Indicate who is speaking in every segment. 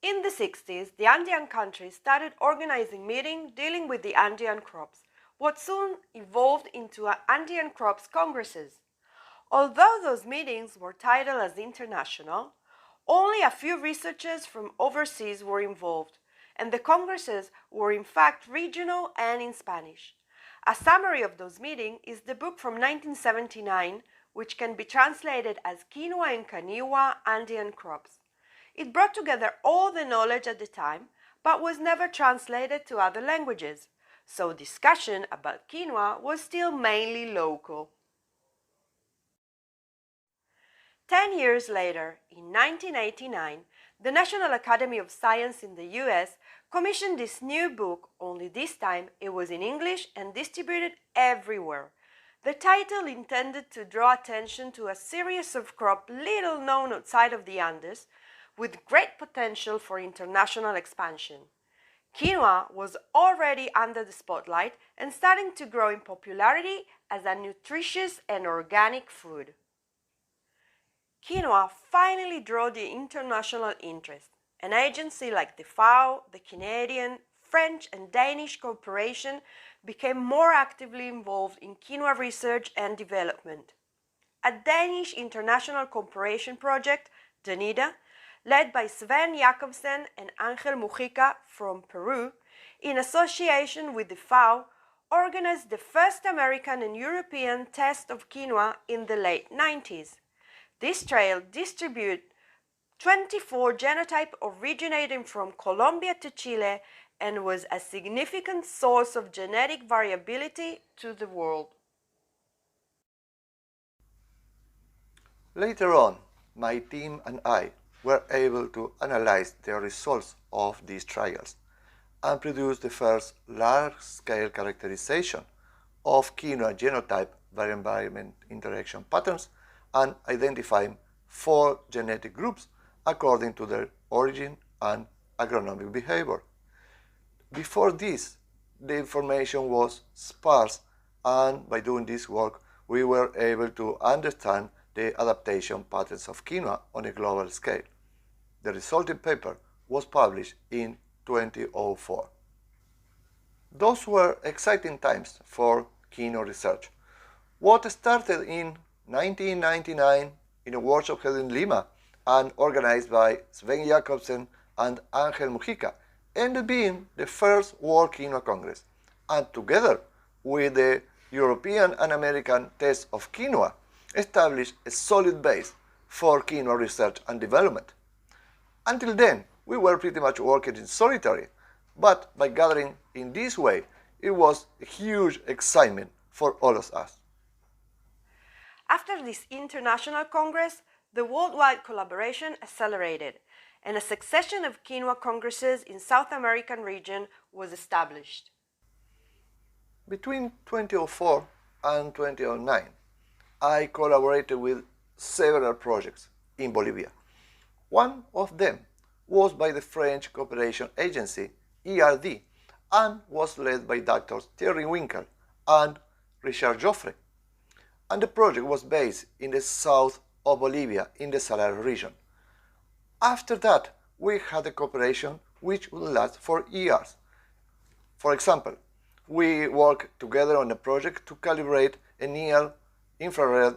Speaker 1: In the 60s, the Andean countries started organizing meetings dealing with the Andean crops, what soon evolved into Andean Crops Congresses. Although those meetings were titled as international, only a few researchers from overseas were involved, and the congresses were in fact regional and in Spanish. A summary of those meetings is the book from 1979, which can be translated as Quinoa and Quinoa Andean Crops. It brought together all the knowledge at the time, but was never translated to other languages, so discussion about quinoa was still mainly local. 10 years later, in 1989, the National Academy of Science in the US commissioned this new book, only this time it was in English and distributed everywhere. The title intended to draw attention to a series of crops little known outside of the Andes, with great potential for international expansion. Quinoa was already under the spotlight and starting to grow in popularity as a nutritious and organic food. Quinoa finally drew the international interest. An agency like the FAO, the Canadian, French and Danish Corporation became more actively involved in quinoa research and development. A Danish international cooperation project, DANIDA, led by Sven Jacobsen and Angel Mujica from Peru, in association with the FAO, organized the first American and European test of quinoa in the late 90s. This trial distributed 24 genotypes originating from Colombia to Chile and was a significant source of genetic variability to the world.
Speaker 2: Later on, my team and I were able to analyze the results of these trials and produce the first large-scale characterization of quinoa genotype by environment interaction patterns and identifying 4 genetic groups according to their origin and agronomic behavior. Before this, the information was sparse, and by doing this work, we were able to understand the adaptation patterns of quinoa on a global scale. The resulting paper was published in 2004. Those were exciting times for quinoa research. What started in 1999 in a workshop held in Lima and organized by Sven Jacobsen and Angel Mujica ended up being the first World Quinoa Congress, and together with the European and American test of quinoa, established a solid base for quinoa research and development. Until then, we were pretty much working in solitary, but by gathering in this way, it was a huge excitement for all of us.
Speaker 1: After this international congress, the worldwide collaboration accelerated, and a succession of quinoa congresses in South American region was established.
Speaker 2: Between 2004 and 2009, I collaborated with several projects in Bolivia. One of them was by the French Cooperation Agency, ERD, and was led by Drs. Thierry Winkel and Richard Joffre. And the project was based in the south of Bolivia, in the Salar region. After that, we had a cooperation which would last for years. For example, we worked together on a project to calibrate a near-infrared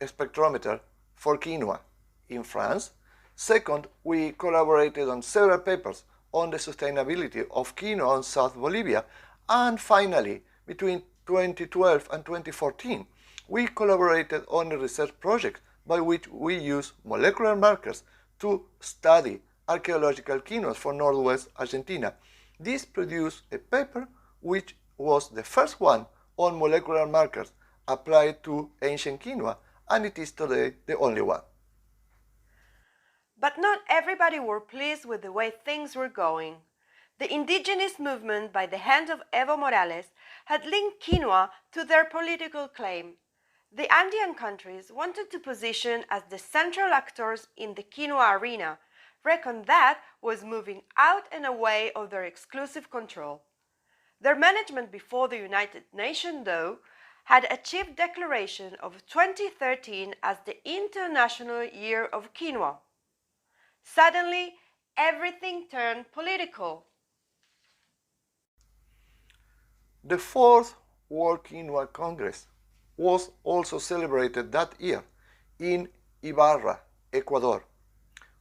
Speaker 2: spectrometer for quinoa in France. Second, we collaborated on several papers on the sustainability of quinoa in South Bolivia. And finally, between 2012 and 2014, we collaborated on a research project by which we use molecular markers to study archaeological quinoas for northwest Argentina. This produced a paper which was the first one on molecular markers applied to ancient quinoa, and it is today the only one.
Speaker 1: But not everybody were pleased with the way things were going. The indigenous movement by the hand of Evo Morales had linked quinoa to their political claim. The Andean countries wanted to position as the central actors in the quinoa arena, reckoned that was moving out and away of their exclusive control. Their management before the United Nations, though, had achieved declaration of 2013 as the International Year of Quinoa. Suddenly, everything turned political.
Speaker 2: The Fourth World Quinoa Congress was also celebrated that year in Ibarra, Ecuador.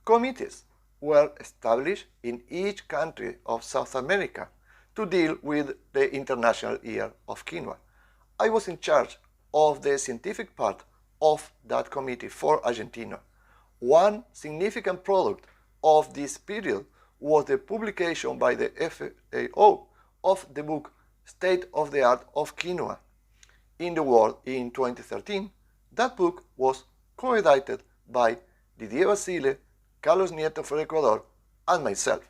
Speaker 2: Committees were established in each country of South America to deal with the International Year of Quinoa. I was in charge of the scientific part of that committee for Argentina. One significant product of this period was the publication by the FAO of the book State of the Art of Quinoa in the World in 2013. That book was co-edited by Didier Basile, Carlos Nieto for Ecuador, and myself.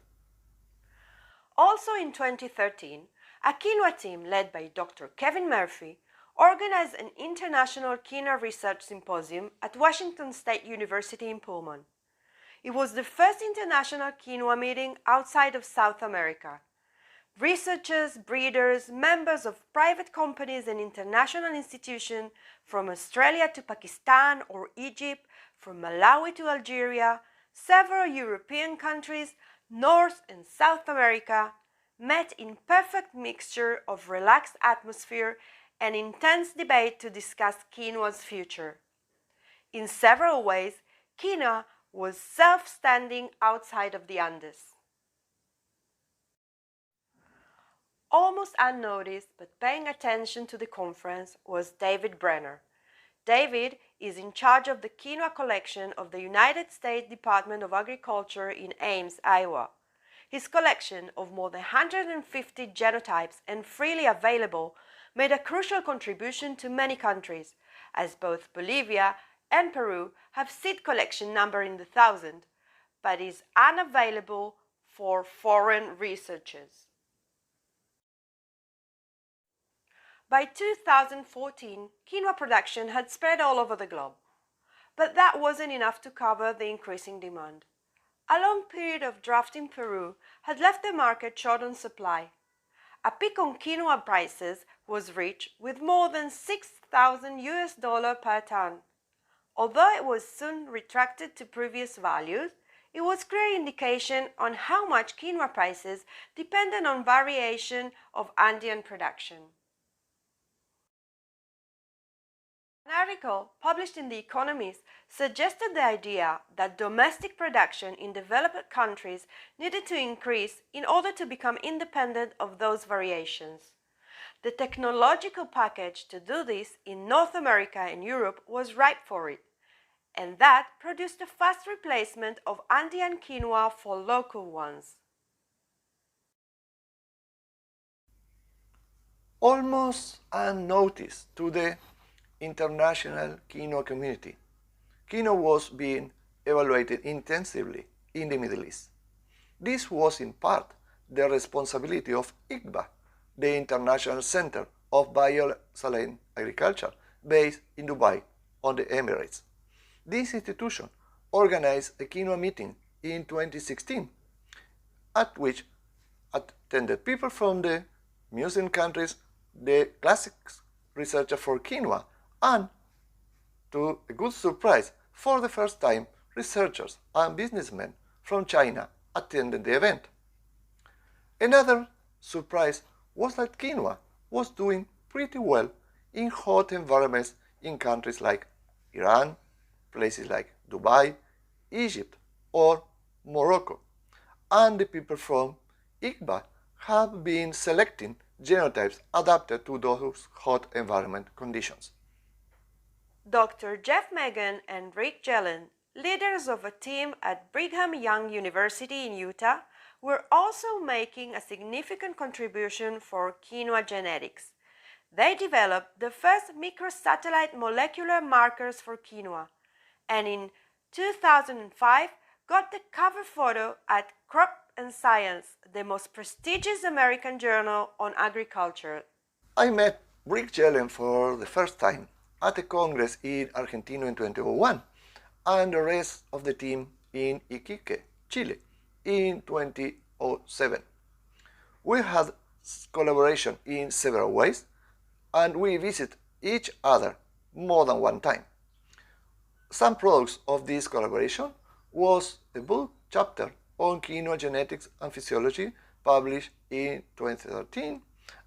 Speaker 1: Also in 2013, a quinoa team led by Dr. Kevin Murphy organized an international quinoa research symposium at Washington State University in Pullman. It was the first international quinoa meeting outside of South America. Researchers, breeders, members of private companies and international institutions from Australia to Pakistan or Egypt, from Malawi to Algeria, several European countries, North and South America, met in perfect mixture of relaxed atmosphere and intense debate to discuss quinoa's future. In several ways, quinoa was self-standing outside of the Andes. Almost unnoticed but paying attention to the conference was David Brenner. David is in charge of the quinoa collection of the United States Department of Agriculture in Ames, Iowa. His collection of more than 150 genotypes and freely available made a crucial contribution to many countries, as both Bolivia and Peru have seed collection number in the thousand, but is unavailable for foreign researchers. By 2014, quinoa production had spread all over the globe. But that wasn't enough to cover the increasing demand. A long period of drought in Peru had left the market short on supply. A peak on quinoa prices was reached with more than $6,000 per ton. Although it was soon retracted to previous values, it was clear indication on how much quinoa prices depended on variation of Andean production. An article published in The Economist suggested the idea that domestic production in developed countries needed to increase in order to become independent of those variations. The technological package to do this in North America and Europe was ripe for it, and that produced a fast replacement of Andean quinoa for local ones.
Speaker 2: Almost unnoticed to the international quinoa community, quinoa was being evaluated intensively in the Middle East. This was in part the responsibility of ICBA, the International Center of Biosaline Agriculture, based in Dubai, on the Emirates. This institution organized a quinoa meeting in 2016, at which attended people from the Muslim countries, the classics researcher for quinoa, and, to a good surprise, for the first time, researchers and businessmen from China attended the event. Another surprise was that quinoa was doing pretty well in hot environments in countries like Iran, places like Dubai, Egypt, or Morocco, and the people from ICBA have been selecting genotypes adapted to those hot environment conditions.
Speaker 1: Dr. Jeff Megan and Rick Jelen, leaders of a team at Brigham Young University in Utah, were also making a significant contribution for quinoa genetics. They developed the first microsatellite molecular markers for quinoa, and in 2005 got the cover photo at Crop and Science, the most prestigious American journal on agriculture.
Speaker 2: I met Rick Jelen for the first time at a congress in Argentina in 2001, and the rest of the team in Iquique, Chile, in 2007. We had collaboration in several ways, and we visit each other more than one time. Some products of this collaboration was a book chapter on quinoa genetics and physiology published in 2013,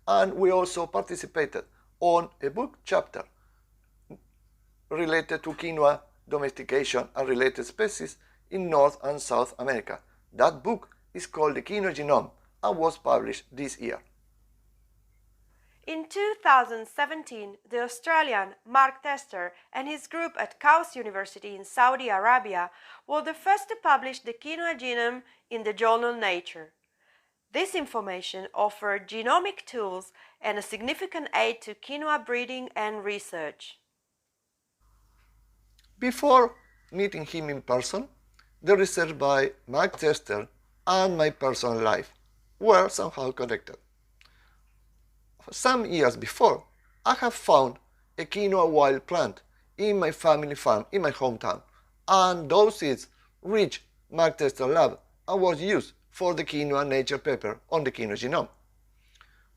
Speaker 2: and we also participated on a book chapter related to quinoa domestication and related species in North and South America. That book is called The Quinoa Genome and was published this year.
Speaker 1: In 2017, the Australian Mark Tester and his group at Chaos University in Saudi Arabia were the first to publish the quinoa genome in the journal Nature. This information offered genomic tools and a significant aid to quinoa breeding and research.
Speaker 2: Before meeting him in person, the research by Mark Tester and my personal life were somehow connected. Some years before, I have found a quinoa wild plant in my family farm in my hometown, and those seeds reached Mark Tester lab and was used for the quinoa nature paper on the quinoa genome.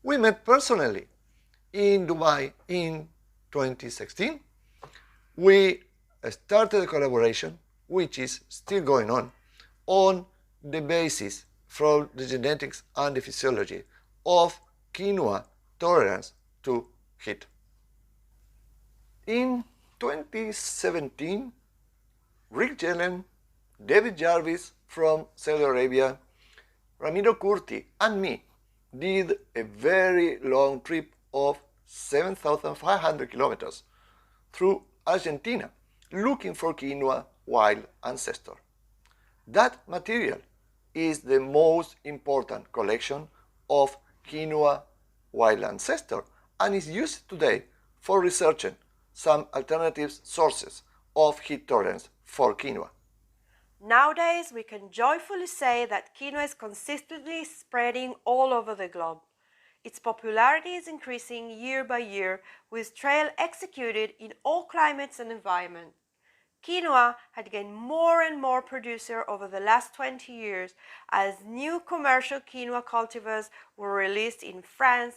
Speaker 2: We met personally in Dubai in 2016. We started a collaboration, which is still going on the basis from the genetics and the physiology of quinoa tolerance to heat. In 2017, Rick Jelen, David Jarvis from Saudi Arabia, Ramiro Curti, and me did a very long trip of 7,500 kilometers through Argentina looking for quinoa wild ancestor. That material is the most important collection of quinoa wild ancestor and is used today for researching some alternative sources of heat tolerance for quinoa.
Speaker 1: Nowadays, we can joyfully say that quinoa is consistently spreading all over the globe. Its popularity is increasing year by year, with trials executed in all climates and environments. Quinoa had gained more and more producer over the last 20 years as new commercial quinoa cultivars were released in France,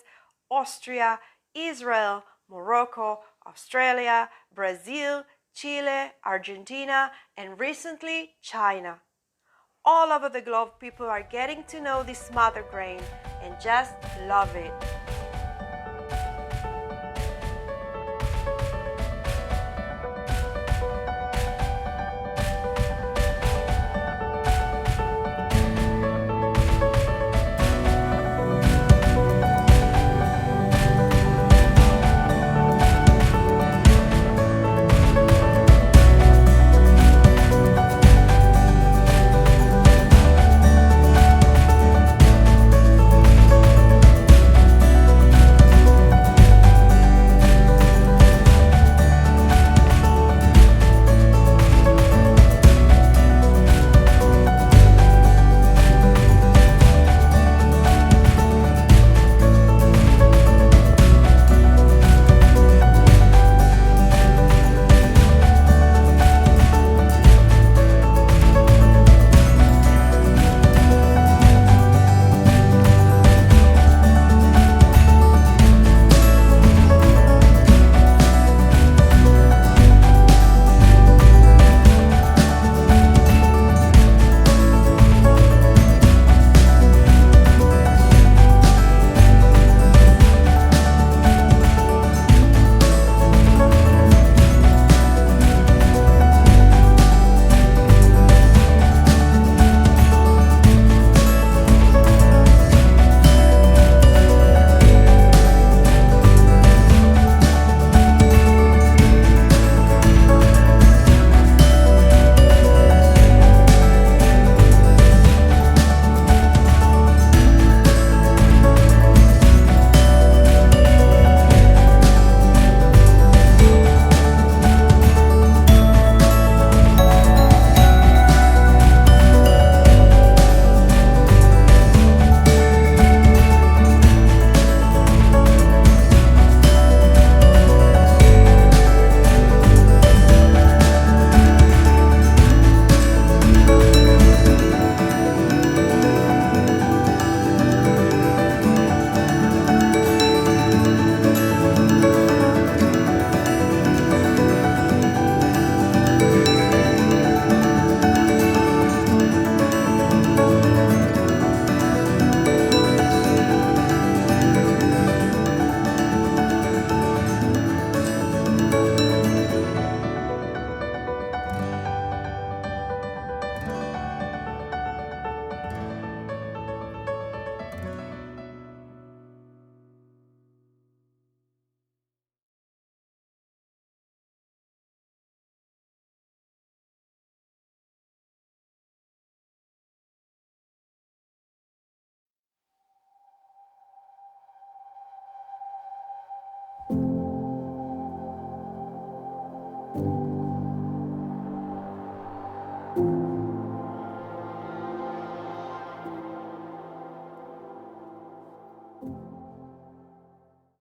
Speaker 1: Austria, Israel, Morocco, Australia, Brazil, Chile, Argentina, and recently China. All over the globe, people are getting to know this mother grain and just love it.